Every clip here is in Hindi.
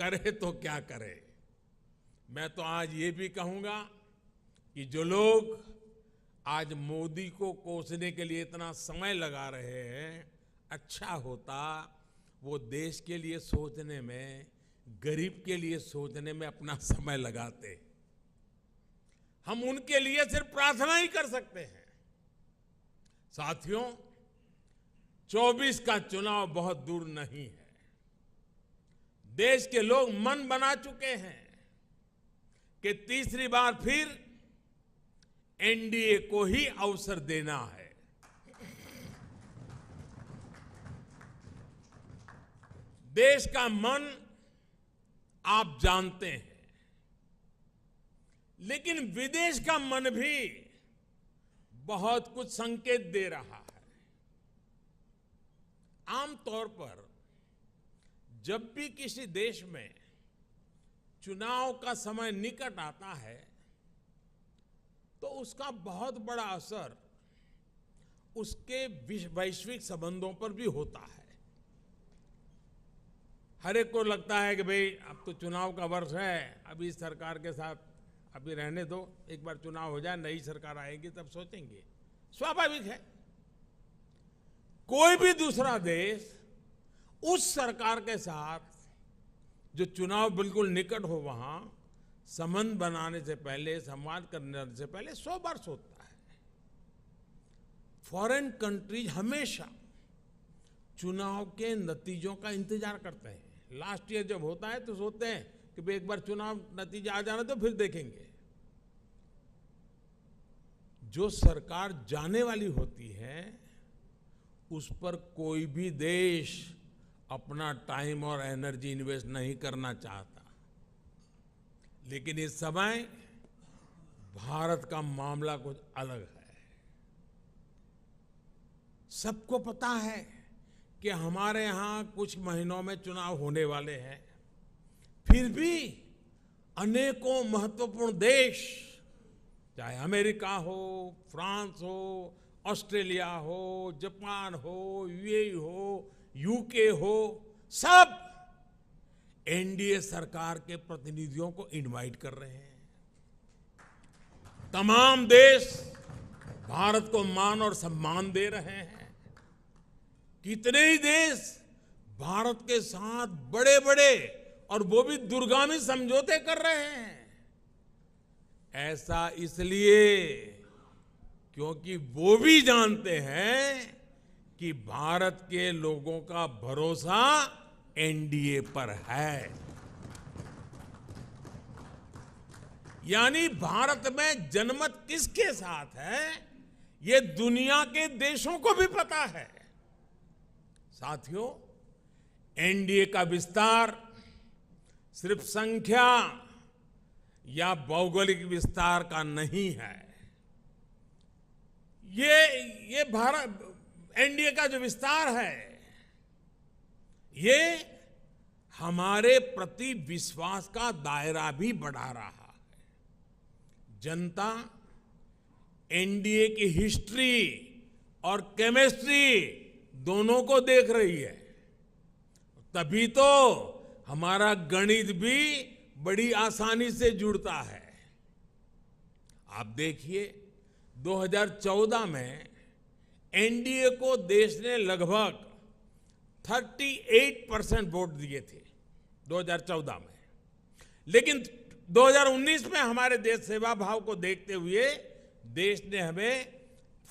करे तो क्या करे। मैं तो आज ये भी कहूंगा कि जो लोग आज मोदी को कोसने के लिए इतना समय लगा रहे हैं, अच्छा होता वो देश के लिए सोचने में, गरीब के लिए सोचने में अपना समय लगाते। हम उनके लिए सिर्फ प्रार्थना ही कर सकते हैं। साथियों, 24 का चुनाव बहुत दूर नहीं है। देश के लोग मन बना चुके हैं कि तीसरी बार फिर एनडीए को ही अवसर देना है। देश का मन आप जानते हैं, लेकिन विदेश का मन भी बहुत कुछ संकेत दे रहा है। आमतौर पर जब भी किसी देश में चुनाव का समय निकट आता है तो उसका बहुत बड़ा असर उसके वैश्विक संबंधों पर भी होता है। हर एक को लगता है कि भाई अब तो चुनाव का वर्ष है, अभी इस सरकार के साथ अभी रहने दो, एक बार चुनाव हो जाए, नई सरकार आएगी तब सोचेंगे। स्वाभाविक है। कोई भी दूसरा देश उस सरकार के साथ जो चुनाव बिल्कुल निकट हो वहां संबंध बनाने से पहले, संवाद करने से पहले 100 बार सोचता है। फॉरेन कंट्रीज हमेशा चुनाव के नतीजों का इंतजार करते हैं। लास्ट ईयर जब होता है तो सोचते हैं कि भाई एक बार चुनाव नतीजा आ जाना तो फिर देखेंगे। जो सरकार जाने वाली होती है उस पर कोई भी देश अपना टाइम और एनर्जी इन्वेस्ट नहीं करना चाहता। लेकिन इस समय भारत का मामला कुछ अलग है। सबको पता है कि हमारे यहां कुछ महीनों में चुनाव होने वाले हैं, फिर भी अनेकों महत्वपूर्ण देश, चाहे अमेरिका हो, फ्रांस हो, ऑस्ट्रेलिया हो, जापान हो, यूएई हो, यूके हो, सब एनडीए सरकार के प्रतिनिधियों को इनवाइट कर रहे हैं। तमाम देश भारत को मान और सम्मान दे रहे हैं। कितने ही देश भारत के साथ बड़े बड़े और वो भी दूरगामी समझौते कर रहे हैं। ऐसा इसलिए क्योंकि वो भी जानते हैं कि भारत के लोगों का भरोसा एनडीए पर है। यानी भारत में जनमत किसके साथ है, ये दुनिया के देशों को भी पता है। साथियों, एनडीए का विस्तार सिर्फ संख्या या भौगोलिक विस्तार का नहीं है। ये भारत एनडीए का जो विस्तार है, ये हमारे प्रति विश्वास का दायरा भी बढ़ा रहा है। जनता एनडीए की हिस्ट्री और केमिस्ट्री दोनों को देख रही है। तभी तो हमारा गणित भी बड़ी आसानी से जुड़ता है। आप देखिए, 2014 में एनडीए को देश ने लगभग 38% वोट दिए थे 2014 में, लेकिन 2019 में हमारे देश सेवा भाव को देखते हुए देश ने हमें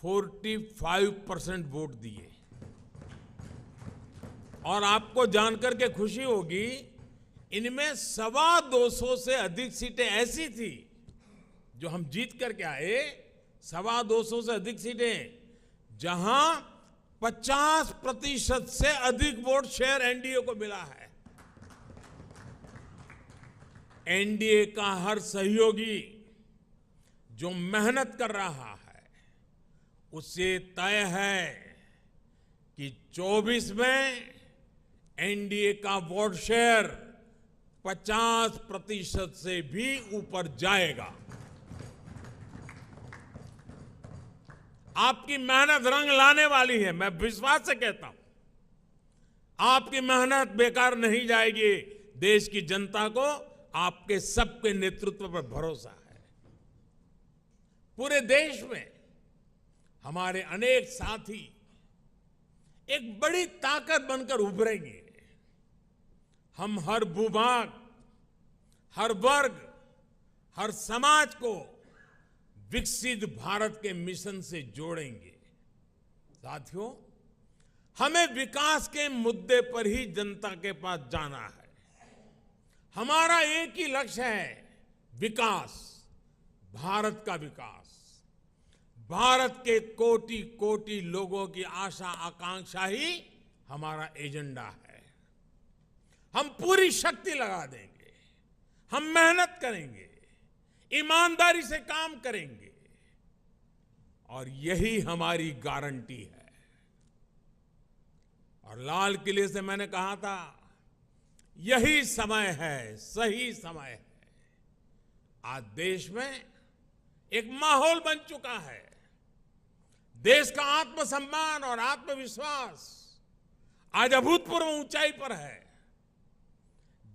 45% वोट दिए। और आपको जानकर के खुशी होगी, इनमें 225 से अधिक सीटें ऐसी थी जो हम जीत करके आए, 225 से अधिक सीटें जहां 50% से अधिक वोट शेयर एनडीए को मिला है। एनडीए का हर सहयोगी जो मेहनत कर रहा है, उससे तय है कि 24 में एनडीए का वोट शेयर 50% से भी ऊपर जाएगा। आपकी मेहनत रंग लाने वाली है, मैं विश्वास से कहता हूं। आपकी मेहनत बेकार नहीं जाएगी। देश की जनता को आपके सबके नेतृत्व पर भरोसा है। पूरे देश में हमारे अनेक साथी एक बड़ी ताकत बनकर उभरेंगे। हम हर भूभाग, हर वर्ग, हर समाज को विकसित भारत के मिशन से जोड़ेंगे। साथियों, हमें विकास के मुद्दे पर ही जनता के पास जाना है। हमारा एक ही लक्ष्य है, विकास, भारत का विकास। भारत के कोटि कोटि लोगों की आशा आकांक्षा ही हमारा एजेंडा है। हम पूरी शक्ति लगा देंगे, हम मेहनत करेंगे, ईमानदारी से काम करेंगे और यही हमारी गारंटी है। और लाल किले से मैंने कहा था, यही समय है, सही समय है। आज देश में एक माहौल बन चुका है। देश का आत्मसम्मान और आत्मविश्वास आज अभूतपूर्व ऊंचाई पर है।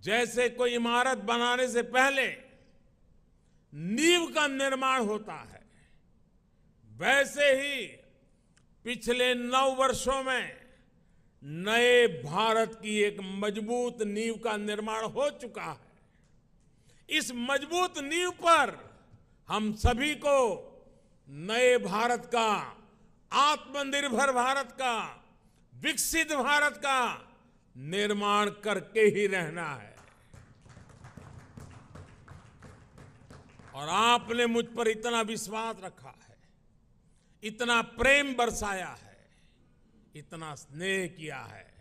जैसे कोई इमारत बनाने से पहले नींव का निर्माण होता है, वैसे ही पिछले 9 वर्षों में नए भारत की एक मजबूत नींव का निर्माण हो चुका है। इस मजबूत नींव पर हम सभी को नए भारत का, आत्मनिर्भर भारत का, विकसित भारत का निर्माण करके ही रहना है। और आपने मुझ पर इतना विश्वास रखा है, इतना प्रेम बरसाया है, इतना स्नेह किया है।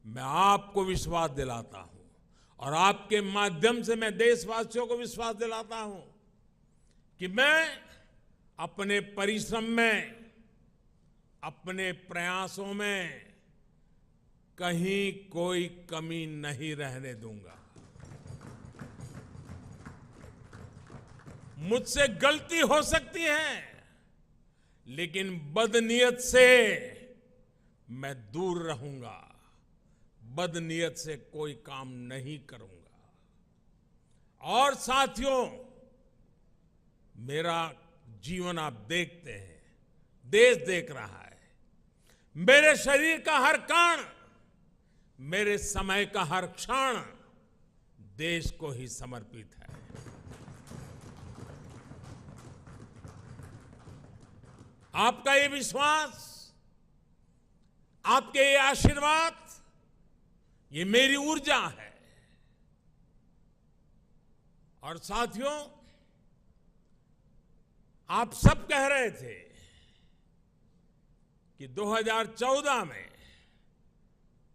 मैं आपको विश्वास दिलाता हूं और आपके माध्यम से मैं देशवासियों को विश्वास दिलाता हूं कि मैं अपने परिश्रम में, अपने प्रयासों में कहीं कोई कमी नहीं रहने दूंगा। मुझसे गलती हो सकती है, लेकिन बदनीयत से मैं दूर रहूंगा। बदनीयत से कोई काम नहीं करूंगा। और साथियों, मेरा जीवन आप देखते हैं, देश देख रहा है। मेरे शरीर का हर कण, मेरे समय का हर क्षण देश को ही समर्पित है। आपका ये विश्वास, आपके ये आशीर्वाद, ये मेरी ऊर्जा है। और साथियों, आप सब कह रहे थे कि 2014 में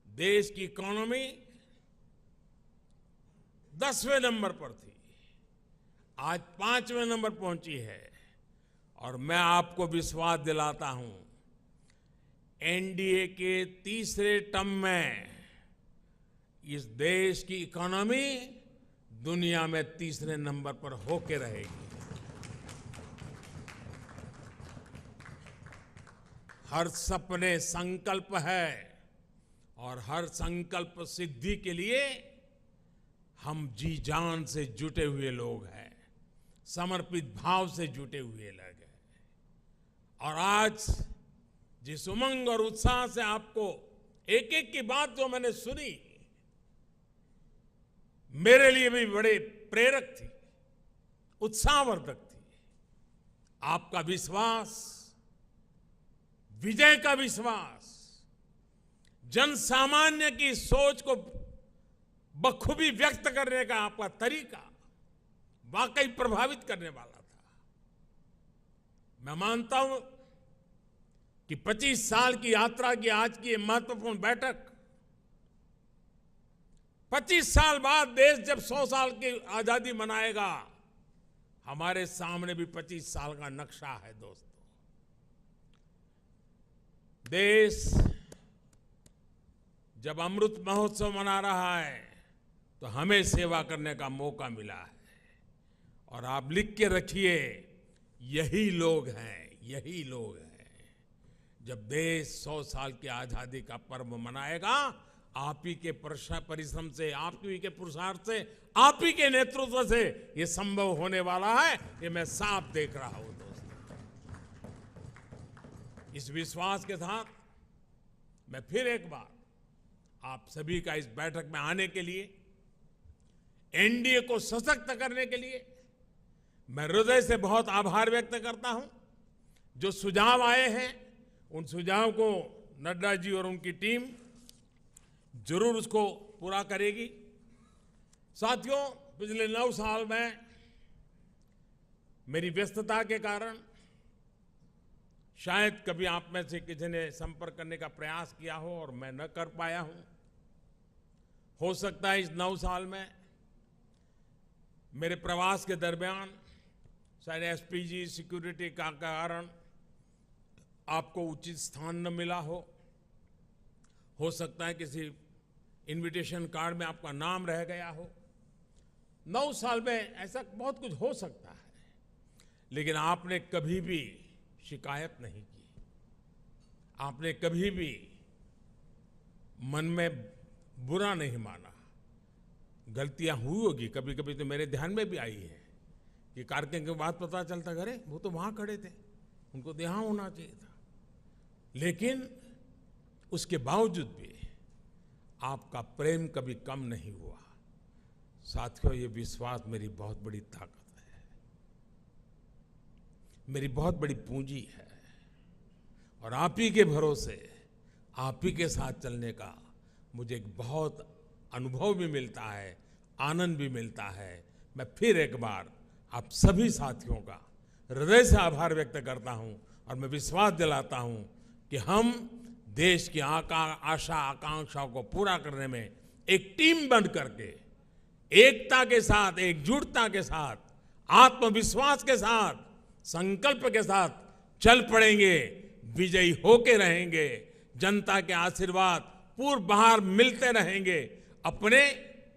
देश की इकोनॉमी 10वें नंबर पर थी, आज 5वें नंबर पहुंची है। और मैं आपको विश्वास दिलाता हूं, एनडीए के तीसरे टर्म में इस देश की इकोनॉमी दुनिया में तीसरे नंबर पर होके रहेगी। हर सपने संकल्प है और हर संकल्प सिद्धि के लिए हम जी जान से जुटे हुए लोग हैं, समर्पित भाव से जुटे हुए लोग हैं। और आज जिस उमंग और उत्साह से आपको एक एक की बात जो मैंने सुनी, मेरे लिए भी बड़े प्रेरक थी, उत्साहवर्धक थी। आपका विश्वास, विजय का विश्वास, जन सामान्य की सोच को बखूबी व्यक्त करने का आपका तरीका वाकई प्रभावित करने वाला था। मैं मानता हूं कि 25 साल की यात्रा की आज की ये महत्वपूर्ण बैठक, 25 साल बाद देश जब 100 साल की आजादी मनाएगा, हमारे सामने भी 25 साल का नक्शा है। दोस्तों, देश जब अमृत महोत्सव मना रहा है तो हमें सेवा करने का मौका मिला है। और आप लिख के रखिए, यही लोग हैं, यही लोग हैं। जब देश 100 साल की आजादी का पर्व मनाएगा, आप ही के परिश्रम से, आप ही के पुरुषार्थ से, आप ही के नेतृत्व से ये संभव होने वाला है, ये मैं साफ देख रहा हूं दोस्तों। इस विश्वास के साथ मैं फिर एक बार आप सभी का इस बैठक में आने के लिए, एनडीए को सशक्त करने के लिए मैं हृदय से बहुत आभार व्यक्त करता हूं। जो सुझाव आए हैं उन सुझाव को नड्डा जी और उनकी टीम जरूर उसको पूरा करेगी। साथियों, पिछले 9 साल में मेरी व्यस्तता के कारण शायद कभी आप में से किसी ने संपर्क करने का प्रयास किया हो और मैं न कर पाया हूं। हो सकता है इस 9 साल में मेरे प्रवास के दरमियान शायद एसपीजी सिक्योरिटी का कारण आपको उचित स्थान न मिला हो सकता है किसी इनविटेशन कार्ड में आपका नाम रह गया हो। 9 साल में ऐसा बहुत कुछ हो सकता है, लेकिन आपने कभी भी शिकायत नहीं की, आपने कभी भी मन में बुरा नहीं माना। गलतियां हुई होगी, कभी कभी तो मेरे ध्यान में भी आई है कि कार्यक्रम के बाद पता चलता अरे वो तो वहां खड़े थे, उनको तो यहां होना चाहिए था। लेकिन उसके बावजूद भी आपका प्रेम कभी कम नहीं हुआ। साथियों, ये विश्वास मेरी बहुत बड़ी ताकत है, मेरी बहुत बड़ी पूंजी है, और आप ही के भरोसे, आप ही के साथ चलने का मुझे एक बहुत अनुभव भी मिलता है, आनंद भी मिलता है। मैं फिर एक बार आप सभी साथियों का हृदय से आभार व्यक्त करता हूं और मैं विश्वास दिलाता हूं कि हम देश की आशा आकांक्षाओं को पूरा करने में एक टीम बन करके, एकता के साथ, एकजुटता के साथ, आत्मविश्वास के साथ, संकल्प के साथ चल पड़ेंगे, विजयी होके रहेंगे। जनता के आशीर्वाद पूर्व बाहर मिलते रहेंगे। अपने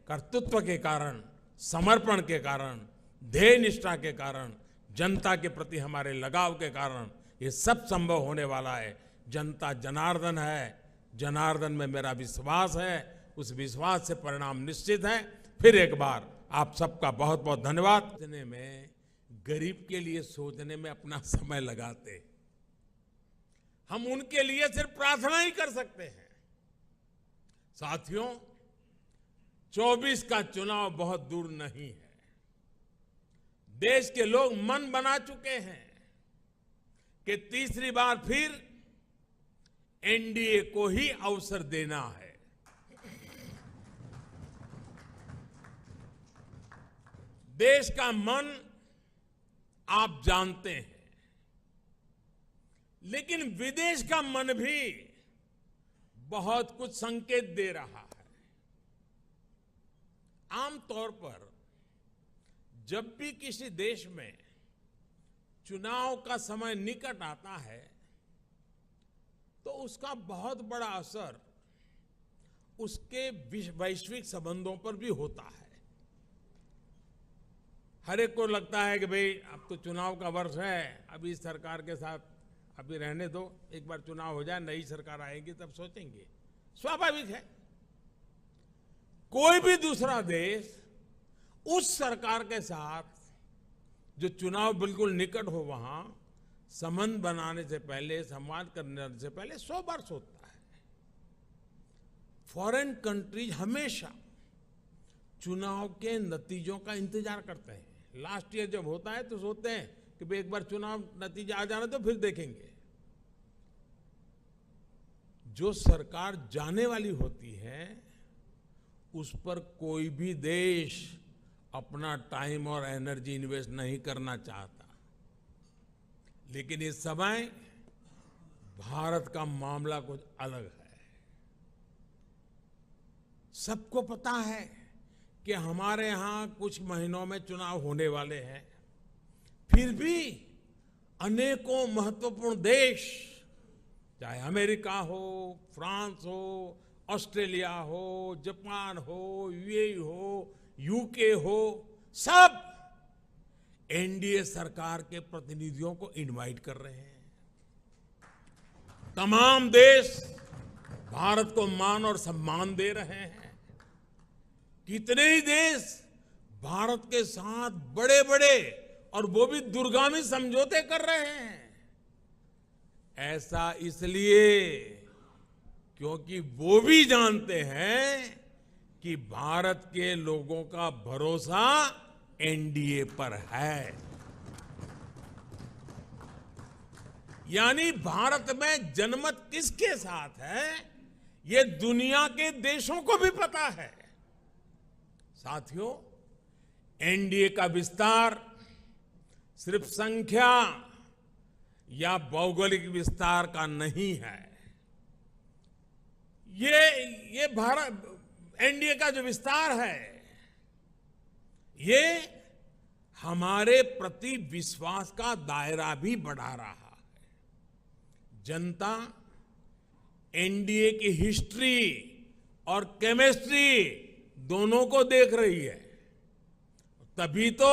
कर्तृत्व के कारण, समर्पण के कारण, ध्येय निष्ठा के कारण, जनता के प्रति हमारे लगाव के कारण ये सब संभव होने वाला है। जनता जनार्दन है, जनार्दन में मेरा विश्वास है, उस विश्वास से परिणाम निश्चित है। फिर एक बार आप सबका बहुत बहुत धन्यवाद। सोचने में, गरीब के लिए सोचने में अपना समय लगाते, हम उनके लिए सिर्फ प्रार्थना ही कर सकते हैं। साथियों, 24 का चुनाव बहुत दूर नहीं है। देश के लोग मन बना चुके हैं कि तीसरी बार फिर एनडीए को ही अवसर देना है। देश का मन आप जानते हैं, लेकिन विदेश का मन भी बहुत कुछ संकेत दे रहा है। आमतौर पर जब भी किसी देश में चुनाव का समय निकट आता है तो उसका बहुत बड़ा असर उसके वैश्विक संबंधों पर भी होता है। हर एक को लगता है कि भाई अब तो चुनाव का वर्ष है, अभी इस सरकार के साथ अभी रहने दो, एक बार चुनाव हो जाए, नई सरकार आएगी तब सोचेंगे। स्वाभाविक है, कोई भी दूसरा देश उस सरकार के साथ जो चुनाव बिल्कुल निकट हो वहां संबंध बनाने से पहले, संवाद करने से पहले 100 बार सोचता है। फॉरेन कंट्रीज हमेशा चुनाव के नतीजों का इंतजार करते हैं। लास्ट ईयर जब होता है तो सोचते हैं कि भाई एक बार चुनाव नतीजा आ जाना तो फिर देखेंगे। जो सरकार जाने वाली होती है उस पर कोई भी देश अपना टाइम और एनर्जी इन्वेस्ट नहीं करना चाहता। लेकिन इस समय भारत का मामला कुछ अलग है। सबको पता है कि हमारे यहां कुछ महीनों में चुनाव होने वाले हैं, फिर भी अनेकों महत्वपूर्ण देश, चाहे अमेरिका हो, फ्रांस हो, ऑस्ट्रेलिया हो, जापान हो, यूएई हो, यूके हो, सब एनडीए सरकार के प्रतिनिधियों को इनवाइट कर रहे हैं। तमाम देश भारत को मान और सम्मान दे रहे हैं। कितने ही देश भारत के साथ बड़े बड़े और वो भी दूरगामी समझौते कर रहे हैं। ऐसा इसलिए क्योंकि वो भी जानते हैं कि भारत के लोगों का भरोसा एनडीए पर है। यानी भारत में जनमत किसके साथ है, ये दुनिया के देशों को भी पता है। साथियों, एनडीए का विस्तार सिर्फ संख्या या भौगोलिक विस्तार का नहीं है। ये भारत एनडीए का जो विस्तार है, ये हमारे प्रति विश्वास का दायरा भी बढ़ा रहा है। जनता एनडीए की हिस्ट्री और केमिस्ट्री दोनों को देख रही है। तभी तो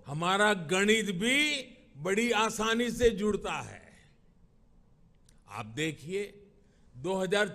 हमारा गणित भी बड़ी आसानी से जुड़ता है। आप देखिए 2014